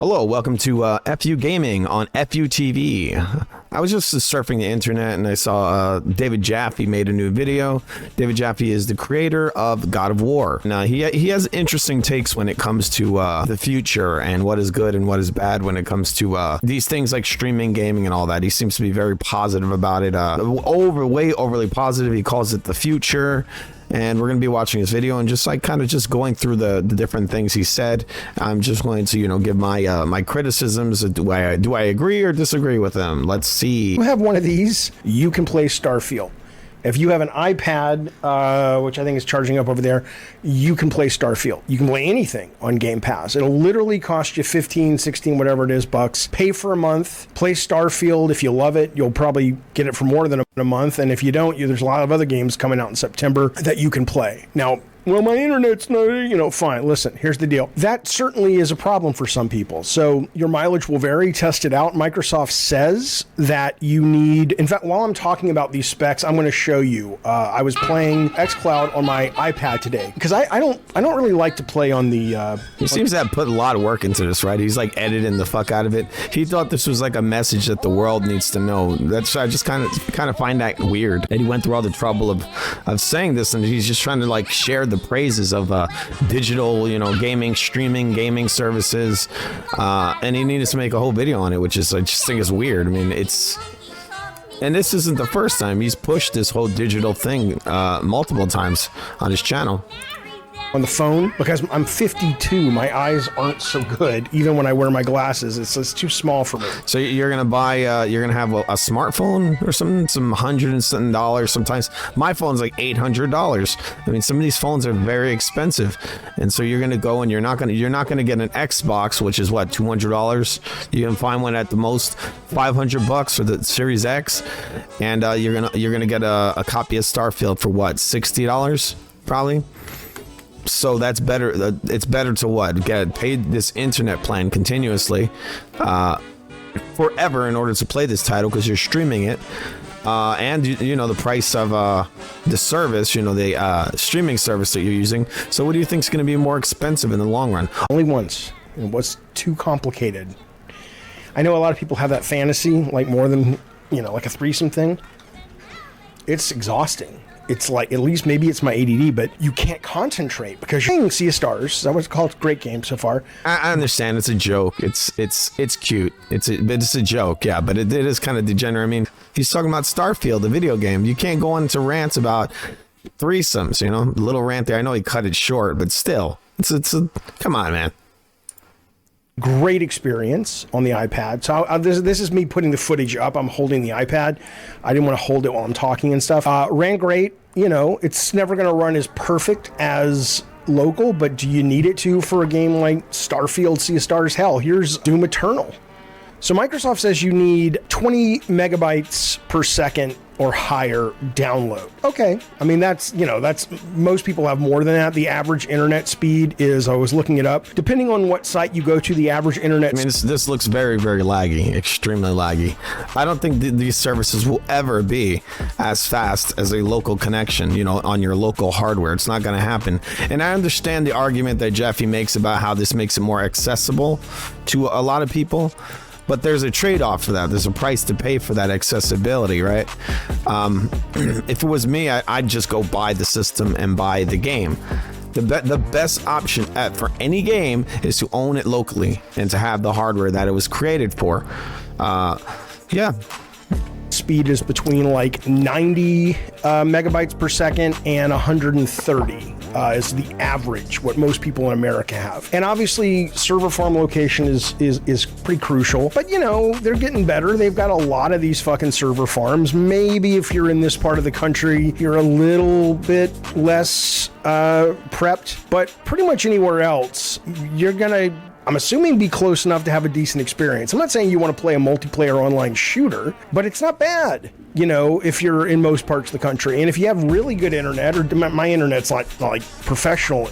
Hello, welcome to FU Gaming on FU TV. I was just surfing the internet and I saw David Jaffe made a new video. David Jaffe is the creator of God of War. Now, he has interesting takes when it comes to the future and what is good and what is bad when it comes to these things like streaming, gaming, and all that. He seems to be very positive about it. Way overly positive. He calls it the future. And we're going to be watching this video and just like kind of just going through the different things he said. I'm just going to, give my my criticisms. Do I agree or disagree with him? Let's see. You have one of these, you can play Starfield. If you have an iPad, which I think is charging up over there, you can play Starfield. You can play anything on Game Pass. It'll literally cost you 15, 16, whatever it is, bucks. Pay for a month, play Starfield. If you love it, you'll probably get it for more than a month. And if you don't, there's a lot of other games coming out in September that you can play. Now, well, my internet's not, fine. Listen, here's the deal. That certainly is a problem for some people. So your mileage will vary. Test it out. Microsoft says that you need, in fact, while I'm talking about these specs, I'm going to show you. I was playing xCloud on my iPad today because I don't really like to play on the. He seems to have put a lot of work into this, right? He's like editing the fuck out of it. He thought this was like a message that the world needs to know. I just kind of find that weird that he went through all the trouble of saying this, and he's just trying to like share the praises of digital, gaming, streaming, gaming services, and he needed to make a whole video on it, which is I just think is weird. I mean, and this isn't the first time he's pushed this whole digital thing multiple times on his channel. On the phone, because I'm 52, my eyes aren't so good. Even when I wear my glasses, it's too small for me. So you're gonna buy, you're gonna have a smartphone or something, some $100 and something dollars. Sometimes my phone's like $800. I mean, some of these phones are very expensive, and so you're gonna go and you're not gonna get an Xbox, which is what, $200. You can find one at the most $500 for the Series X, and you're gonna get a copy of Starfield for what, $60 probably. So that's better. It's better to what? Get paid this internet plan continuously forever in order to play this title because you're streaming it. And the price of the service, the streaming service that you're using. So what do you think is going to be more expensive in the long run? Only once. It was too complicated. I know a lot of people have that fantasy, like more than, like a threesome thing. It's exhausting. It's like, at least maybe it's my ADD, but you can't concentrate because you're playing Sea of Stars. That was called a great game so far. I understand it's a joke. It's cute. It's a joke, yeah, but it is kind of degenerate. I mean, he's talking about Starfield, the video game. You can't go into rants about threesomes, a little rant there. I know he cut it short, but still, come on, man. Great experience on the iPad. So this is me putting the footage up. I'm holding the iPad. I didn't want to hold it while I'm talking and stuff. Ran great. It's never going to run as perfect as local, but do you need it to for a game like Starfield, Sea of Stars? Hell, here's Doom Eternal. So Microsoft says you need 20 megabytes per second or higher download. Okay. I mean, that's most people have more than that. The average internet speed is, I was looking it up, depending on what site you go to, the average internet. I mean, this looks very, very laggy, extremely laggy. I don't think these services will ever be as fast as a local connection, on your local hardware. It's not going to happen. And I understand the argument that Jaffe makes about how this makes it more accessible to a lot of people. But there's a trade-off for that. There's a price to pay for that accessibility, right? If it was me, I'd just go buy the system and buy the game. The best option for any game is to own it locally and to have the hardware that it was created for. Yeah. Speed is between like 90 megabytes per second and 130 is the average, what most people in America have. And obviously server farm location is pretty crucial, but they're getting better. They've got a lot of these fucking server farms. Maybe if you're in this part of the country, you're a little bit less prepped, but pretty much anywhere else, you're gonna, I'm assuming, be close enough to have a decent experience. I'm not saying you want to play a multiplayer online shooter, but it's not bad, if you're in most parts of the country. And if you have really good internet, or my internet's like professional,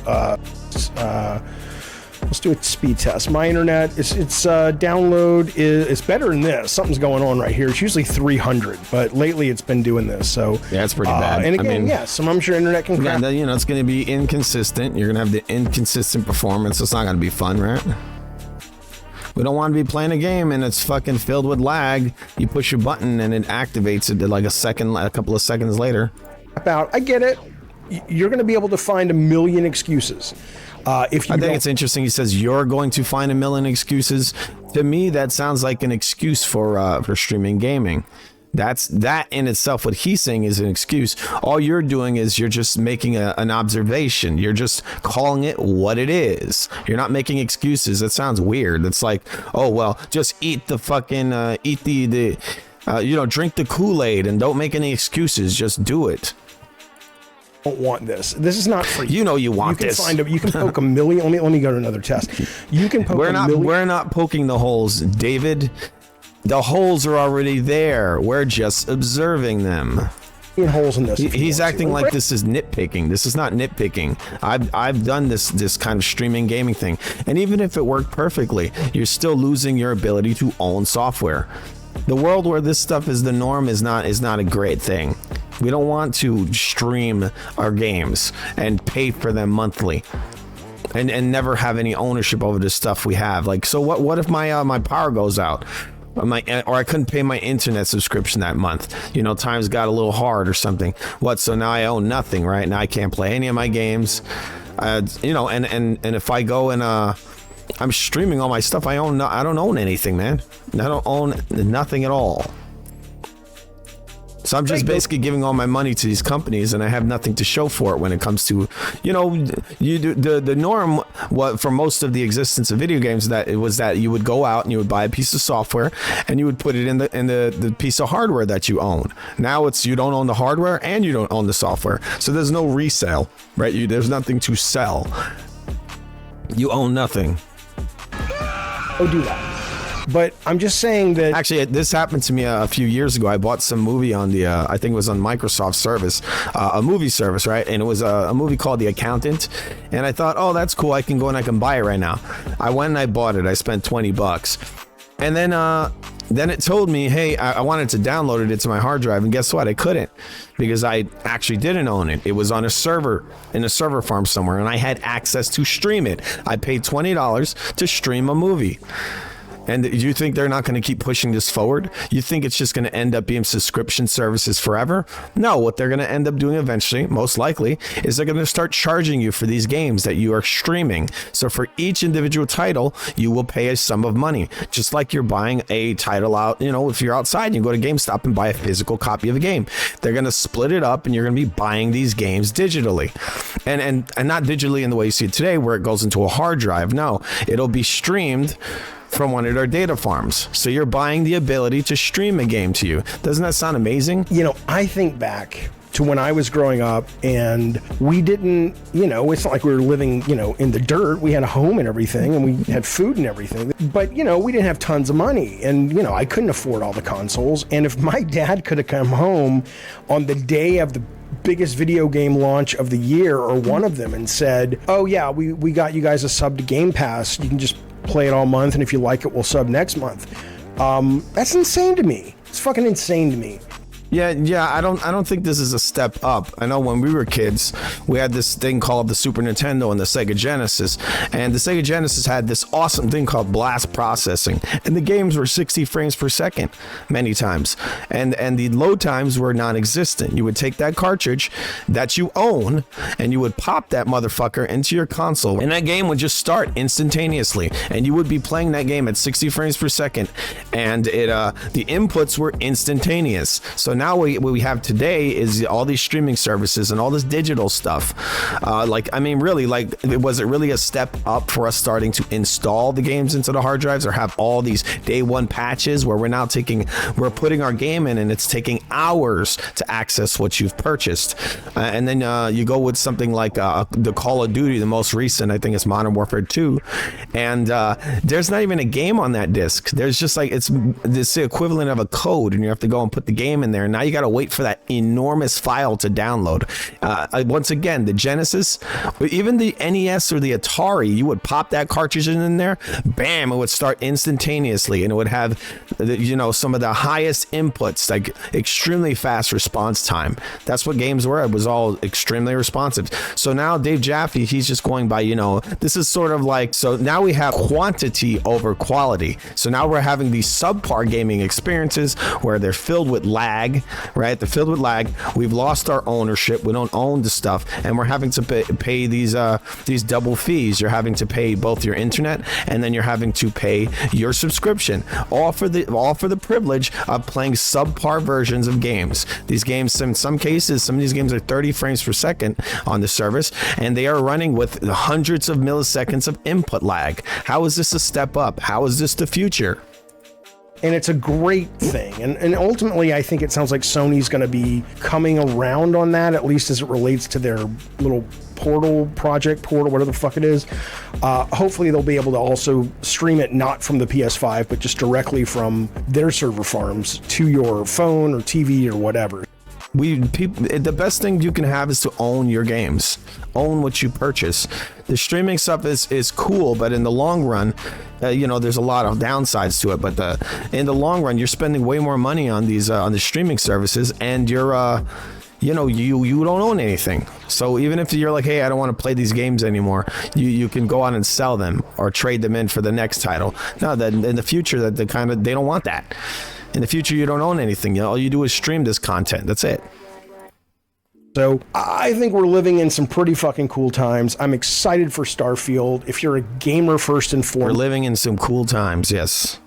let's do a speed test. My internet, its download is better than this. Something's going on right here. It's usually 300, but lately it's been doing this. So yeah, it's pretty bad. And again, sometimes your internet can crash. Yeah, it's going to be inconsistent. You're going to have the inconsistent performance. It's not going to be fun, right? We don't want to be playing a game and it's fucking filled with lag. You push a button and it activates it like a couple of seconds later. I get it. You're going to be able to find a million excuses. If you I think it's interesting. He says you're going to find a million excuses. To me, that sounds like an excuse for streaming gaming. That in itself, what he's saying is an excuse. All you're doing is you're just making an observation. You're just calling it what it is. You're not making excuses. That sounds weird. It's like, oh, well, just eat the fucking, drink the Kool-Aid and don't make any excuses. Just do it. Don't want this. This is not for you. You know you want this. You can poke a million. Let me go to another test. You can poke a million. We're not poking the holes, David. The holes are already there. We're just observing them. Holes in this. He's acting like this is nitpicking. This is not nitpicking. I've done this kind of streaming gaming thing, and even if it worked perfectly, you're still losing your ability to own software. The world where this stuff is the norm is not a great thing. We don't want to stream our games and pay for them monthly. And never have any ownership over the stuff we have. Like, so what if my power goes out? Or I couldn't pay my internet subscription that month. Times got a little hard or something. So now I own nothing, right? Now I can't play any of my games. And if I go and I'm streaming all my stuff, I don't own anything, man. I don't own nothing at all. So I'm just basically giving all my money to these companies, and I have nothing to show for it when it comes to, the norm. What for most of the existence of video games, that it was that you would go out and you would buy a piece of software and you would put it in the piece of hardware that you own. Now it's you don't own the hardware and you don't own the software, so there's no resale, right? There's nothing to sell. You own nothing. Do that. But I'm just saying that... Actually, this happened to me a few years ago. I bought some movie on I think it was on Microsoft service, a movie service, right? And it was a movie called The Accountant. And I thought, oh, that's cool. I can go and I can buy it right now. I went and I bought it. I spent $20. And then it told me, hey, I wanted to download it into my hard drive. And guess what? I couldn't, because I actually didn't own it. It was on a server in a server farm somewhere, and I had access to stream it. I paid $20 to stream a movie. And you think they're not going to keep pushing this forward? You think it's just going to end up being subscription services forever? No, what they're going to end up doing eventually, most likely, is they're going to start charging you for these games that you are streaming. So for each individual title, you will pay a sum of money, just like you're buying a title out. If you're outside, you go to GameStop and buy a physical copy of a game. They're going to split it up, and you're going to be buying these games digitally, and not digitally in the way you see it today, where it goes into a hard drive. No, it'll be streamed from one of their data farms. So you're buying the ability to stream a game to you. Doesn't that sound amazing? I think back to when I was growing up, and we didn't, it's not like we were living, in the dirt. We had a home and everything, and we had food and everything. But, we didn't have tons of money, and, I couldn't afford all the consoles. And if my dad could have come home on the day of the biggest video game launch of the year, or one of them, and said, oh yeah, we got you guys a sub to Game Pass. You can just play it all month, and if you like it, we'll sub next month. That's insane to me. It's fucking insane to me. Yeah, I don't think this is a step up. I know when we were kids, we had this thing called the Super Nintendo and the Sega Genesis, and the Sega Genesis had this awesome thing called blast processing, and the games were 60 frames per second many times, and the load times were non-existent. You would take that cartridge that you own, and you would pop that motherfucker into your console, and that game would just start instantaneously, and you would be playing that game at 60 frames per second, and the inputs were instantaneous. So now what we have today is all these streaming services and all this digital stuff. Was it really a step up for us starting to install the games into the hard drives, or have all these day one patches where we're putting our game in and it's taking hours to access what you've purchased? And then you go with something like the Call of Duty, the most recent, I think it's Modern Warfare 2. And there's not even a game on that disc. There's just it's the equivalent of a code, and you have to go and put the game in there. and now you got to wait for that enormous file to download. Once again, the Genesis, even the NES or the Atari, you would pop that cartridge in there, bam, it would start instantaneously, and it would have, some of the highest inputs, like extremely fast response time. That's what games were. It was all extremely responsive. So now Dave Jaffe, he's just going by, this is sort of like, so now we have quantity over quality. So now we're having these subpar gaming experiences where they're filled with lag, right? They're filled with lag. We've lost our ownership. We don't own the stuff, and we're having to pay these double fees. You're having to pay both your internet, and then you're having to pay your subscription, all for the privilege of playing subpar versions of games. These games, in some cases, some of these games are 30 frames per second on the service, and they are running with hundreds of milliseconds of input lag. How is this a step up? How is this the future? And it's a great thing. And ultimately, I think it sounds like Sony's going to be coming around on that, at least as it relates to their little Portal, whatever the fuck it is. Hopefully, they'll be able to also stream it not from the PS5, but just directly from their server farms to your phone or TV or whatever. The best thing you can have is to own your games, own what you purchase. The streaming stuff is cool, but in the long run, there's a lot of downsides to it. But in the long run, you're spending way more money on these on the streaming services, and you're you don't own anything. So even if you're like, hey, I don't want to play these games anymore, you can go out and sell them or trade them in for the next title. Now that in the future, they don't want that. In the future, you don't own anything. All you do is stream this content. That's it. So I think we're living in some pretty fucking cool times. I'm excited for Starfield. If you're a gamer first and foremost. We're living in some cool times, yes.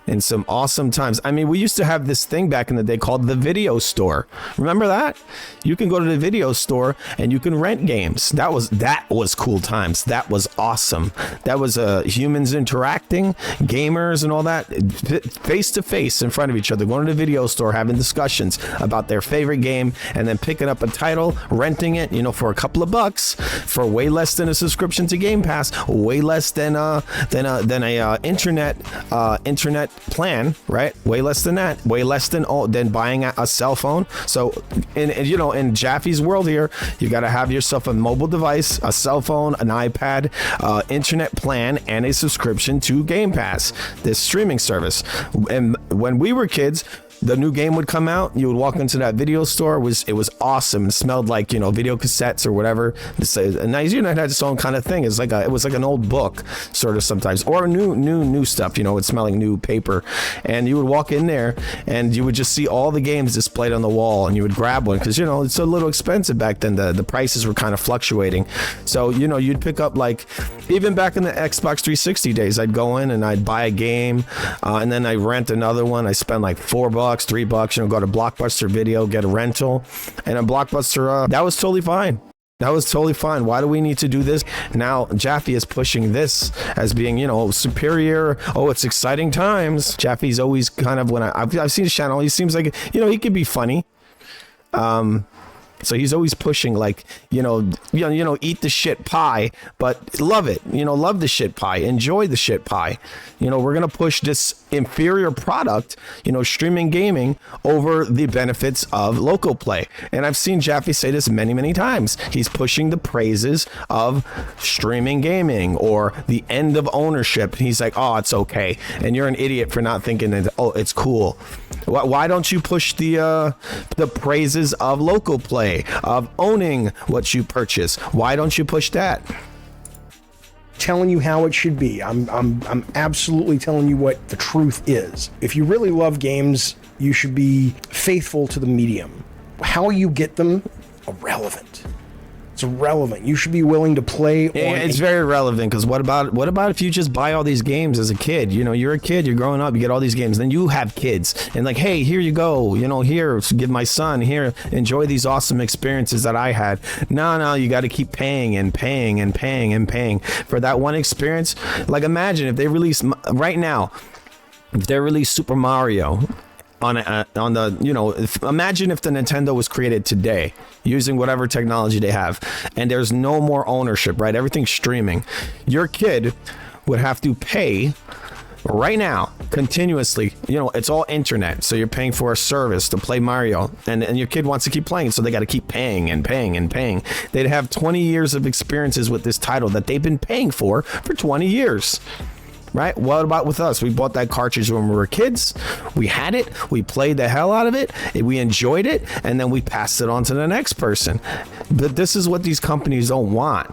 In some awesome times. I mean, we used to have this thing back in the day called the video store. Remember that? You can go to the video store and you can rent games. That was cool times. That was awesome. That was humans interacting, gamers and all that, face to face in front of each other, going to the video store, having discussions about their favorite game, and then picking up a title, renting it, for a couple of bucks, for way less than a subscription to Game Pass, way less than a internet plan, right? Way less than that, way less than buying a cell phone. So in Jaffe's world here, you got to have yourself a mobile device, a cell phone, an iPad, internet plan, and a subscription to Game Pass, this streaming service. And when we were kids, the new game would come out, you would walk into that video store. It was awesome. It smelled like, video cassettes or whatever. It's a nice, it had its own kind of thing. It was like an old book sort of sometimes, or new stuff, it's smelling new paper. And you would walk in there and you would just see all the games displayed on the wall, and you would grab one because, it's a little expensive back then. The prices were kind of fluctuating. So, you'd pick up, like, even back in the Xbox 360 days, I'd go in and I'd buy a game and then I rent another one. I spend like $4, $3, go to Blockbuster Video, get a rental, and a Blockbuster, that was totally fine. That was totally fine. Why do we need to do this? Now, Jaffe is pushing this as being, superior. Oh, it's exciting times. Jaffe's always kind of, when I've seen his channel, he seems like, he could be funny. So he's always pushing, like, eat the shit pie, but love it. Love the shit pie. Enjoy the shit pie. We're going to push this inferior product, streaming gaming, over the benefits of local play. And I've seen Jaffe say this many, many times. He's pushing the praises of streaming gaming or the end of ownership. He's like, oh, it's okay. And you're an idiot for not thinking that, oh, it's cool. Why don't you push the praises of local play, of owning what you purchase? Why don't you push that? Telling you how it should be. I'm absolutely telling you what the truth is. If you really love games, you should be faithful to the medium. How you get them, irrelevant. It's irrelevant. You should be willing to play. It's very relevant, because what about if you just buy all these games as a kid? You're a kid, you're growing up, you get all these games, then you have kids, and like, hey, here you go, here, give my son, here, enjoy these awesome experiences that I had. No, you got to keep paying and paying and paying and paying for that one experience. Like, imagine if they release right now, if they release Super Mario on the, imagine if the Nintendo was created today using whatever technology they have, and there's no more ownership, right? Everything's streaming. Your kid would have to pay right now continuously. You know, it's all internet, so you're paying for a service to play Mario, and your kid wants to keep playing, so they got to keep paying and paying and paying. They'd have 20 years of experiences with this title that they've been paying for 20 years. Right? What about with us? We bought that cartridge when we were kids. We had it. We played the hell out of it. We enjoyed it. And then we passed it on to the next person. But this is what these companies don't want.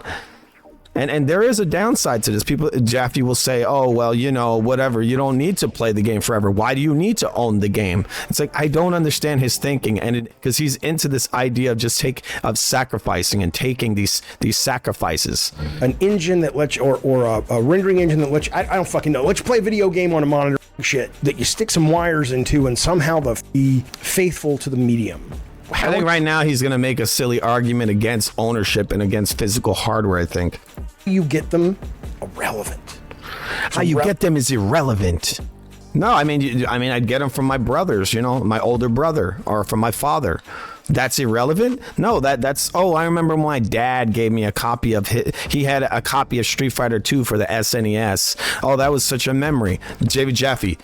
And there is a downside to this. People, Jaffe will say, oh, well, you know, whatever. You don't need to play the game forever. Why do you need to own the game? It's like, I don't understand his thinking. And because he's into this idea of sacrificing and taking these sacrifices. An engine that lets you, or a rendering engine that lets you, I don't fucking know. Let's play a video game on a monitor shit that you stick some wires into and somehow be faithful to the medium. I think right now he's going to make a silly argument against ownership and against physical hardware, I think. You get them irrelevant. How you get them is irrelevant. No, I mean, I'd get them from my brothers, you know, my older brother, or from my father. That's irrelevant? No, that's. Oh, I remember my dad gave me a copy of he had a copy of Street Fighter 2 for the SNES. Oh, that was such a memory. David Jaffe.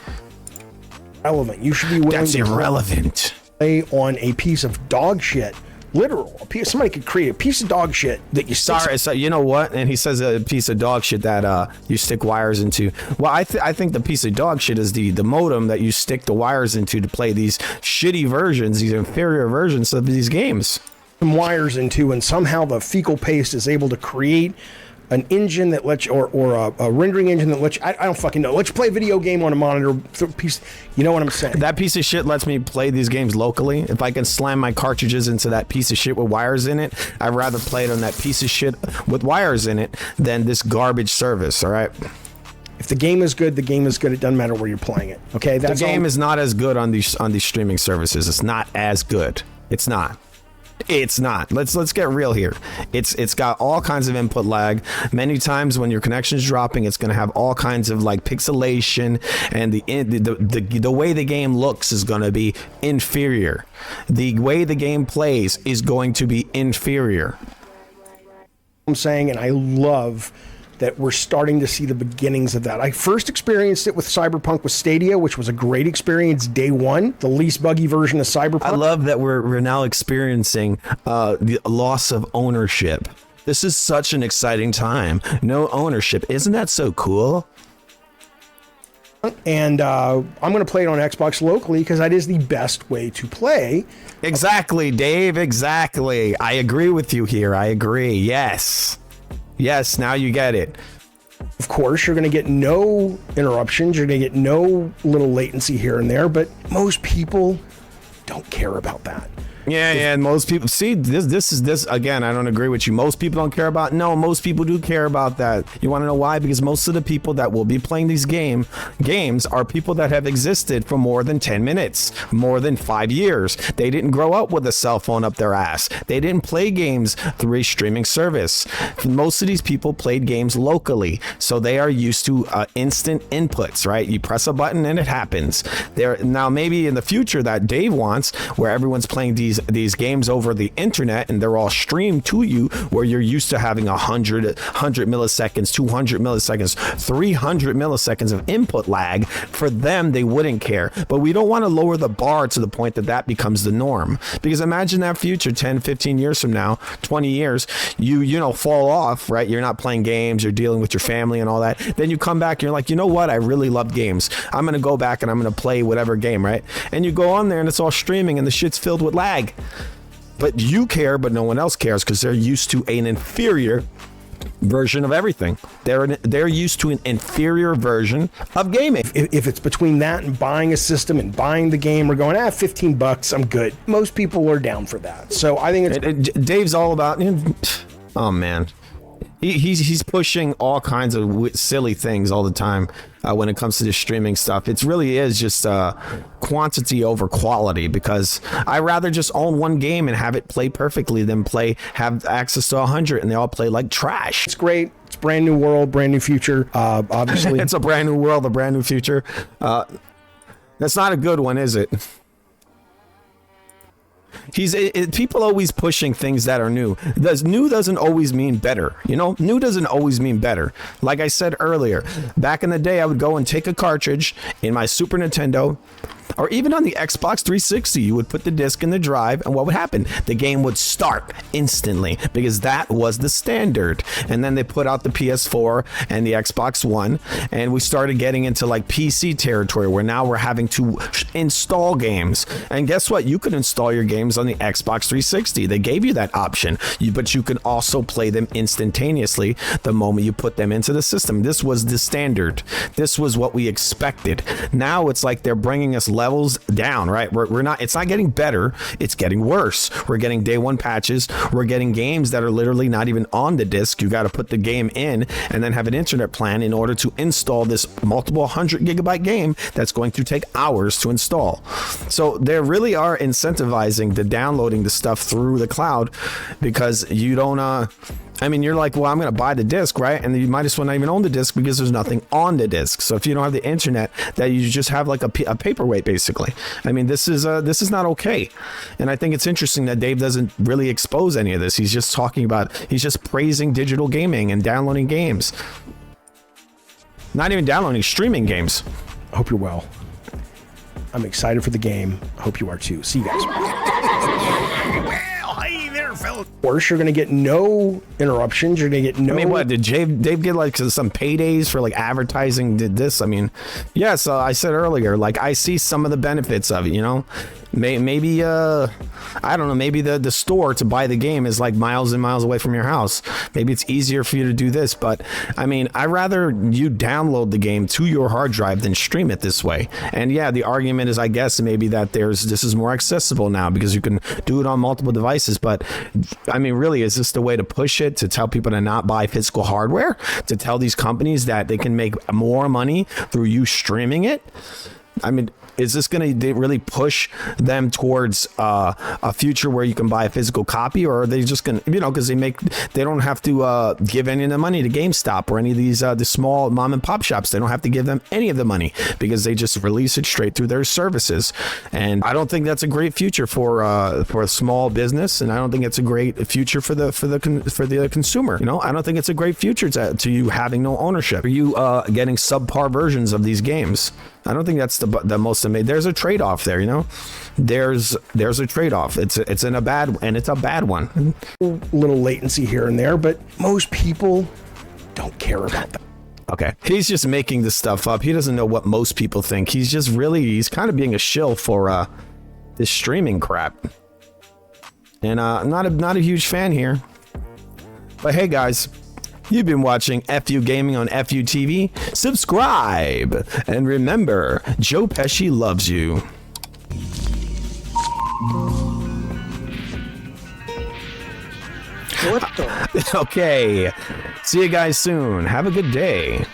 Relevant. You should be willing. That's irrelevant. Play on a piece of dog shit. Literal. Somebody could create a piece of dog shit that you stick. So you know what? And he says a piece of dog shit that you stick wires into. Well, I think the piece of dog shit is the modem that you stick the wires into to play these shitty versions, these inferior versions of these games. Some wires into, and somehow the fecal paste is able to create an engine that lets you, or a rendering engine that lets you, I don't fucking know. Let's play a video game on a monitor piece. You know what I'm saying? That piece of shit lets me play these games locally. If I can slam my cartridges into that piece of shit with wires in it, I'd rather play it on that piece of shit with wires in it than this garbage service, all right? If the game is good, the game is good. It doesn't matter where you're playing it. Okay, that's the game is not as good on these streaming services. It's not as good. It's not. It's not. Let's get real here. It's got all kinds of input lag. Many times when your connection is dropping, it's going to have all kinds of like pixelation, and the way the game looks is going to be inferior. The way the game plays is going to be inferior. I'm saying, and I love that we're starting to see the beginnings of that. I first experienced it with Cyberpunk with Stadia, which was a great experience day one, the least buggy version of Cyberpunk. I love that we're now experiencing the loss of ownership. This is such an exciting time. No ownership. Isn't that so cool? And I'm going to play it on Xbox locally because that is the best way to play. Exactly, Dave. Exactly. I agree with you here. I agree. Yes, now you get it. Of course, you're going to get no interruptions. You're going to get no little latency here and there, but most people don't care about that. Yeah, and most people see this again. I don't agree with you. Most people don't care about. No, most people do care about that. You want to know why? Because most of the people that will be playing these games are people that have existed for more than 10 minutes, more than 5 years. They didn't grow up with a cell phone up their ass. They didn't play games through a streaming service. Most of these people played games locally, so they are used to instant inputs. Right? You press a button and it happens. Now maybe in the future that Dave wants, where everyone's playing these games over the internet and they're all streamed to you, where you're used to having 100 milliseconds, 200 milliseconds, 300 milliseconds of input lag. For them, they wouldn't care. But we don't want to lower the bar to the point that becomes the norm, because imagine that future 10, 15 years from now, 20 years, you know, fall off, right? You're not playing games, you're dealing with your family and all that. Then you come back and you're like, you know what? I really love games. I'm going to go back and I'm going to play whatever game, right? And you go on there and it's all streaming and the shit's filled with lag. But you care, but no one else cares because they're used to an inferior version of everything. They're used to an inferior version of gaming. If it's between that and buying a system and buying the game, we're going, $15, I'm good. Most people are down for that. So I think it's... Dave's all about... Oh, man. He's pushing all kinds of silly things all the time when it comes to this streaming stuff. It really is just quantity over quality, because I rather just own one game and have it play perfectly than have access to 100 and they all play like trash. It's great. It's brand new world, brand new future. Obviously, it's a brand new world, a brand new future. That's not a good one, is it? People always pushing things that are new. New doesn't always mean better. You know, new doesn't always mean better. Like I said earlier, back in the day, I would go and take a cartridge in my Super Nintendo, or even on the Xbox 360, you would put the disc in the drive, and what would happen? The game would start instantly because that was the standard. And then they put out the PS4 and the Xbox One, and we started getting into like PC territory where now we're having to install games. And guess what? You could install your games on the Xbox 360. They gave you that option, but you can also play them instantaneously the moment you put them into the system. This was the standard. This was what we expected. Now it's like they're bringing us levels down, right? We're not, it's not getting better, it's getting worse. We're getting day one patches. We're getting games that are literally not even on the disc. You got to put the game in and then have an internet plan in order to install this multiple 100 GB game that's going to take hours to install. So they really are incentivizing the downloading the stuff through the cloud because you don't I mean, you're like, well, I'm going to buy the disc, right? And you might as well not even own the disc because there's nothing on the disc. So if you don't have the internet, that you just have like a paperweight, basically. I mean, this is not okay. And I think it's interesting that Dave doesn't really expose any of this. He's just he's just praising digital gaming and downloading games. Not even downloading, streaming games. I hope you're well. I'm excited for the game. I hope you are too. See you guys. Of course, you're going to get no interruptions. You're going to get no... I mean, what, did Dave get like some paydays for like advertising did this? I mean, yes, I said earlier, like I see some of the benefits of it, you know? Maybe, I don't know, maybe the store to buy the game is like miles and miles away from your house. Maybe it's easier for you to do this, but I mean, I'd rather you download the game to your hard drive than stream it this way. And yeah, the argument is, I guess, maybe that this is more accessible now because you can do it on multiple devices. But I mean, really, is this the way to push it, to tell people to not buy physical hardware, to tell these companies that they can make more money through you streaming it? I mean, is this going to really push them towards a future where you can buy a physical copy, or are they just going to, you know, because they don't have to give any of the money to GameStop or any of these the small mom and pop shops. They don't have to give them any of the money because they just release it straight through their services. And I don't think that's a great future for a small business, and I don't think it's a great future for the consumer. You know, I don't think it's a great future to you having no ownership, or you getting subpar versions of these games. I don't think that's the most amazing. There's a trade-off there, you know. There's a trade-off. It's a bad one. Little latency here and there, but most people don't care about that. Okay, he's just making this stuff up. He doesn't know what most people think. He's kind of being a shill for this streaming crap. And I'm not a huge fan here. But hey, guys. You've been watching FU Gaming on FU TV. Subscribe. And remember, Joe Pesci loves you. What the? Okay. See you guys soon. Have a good day.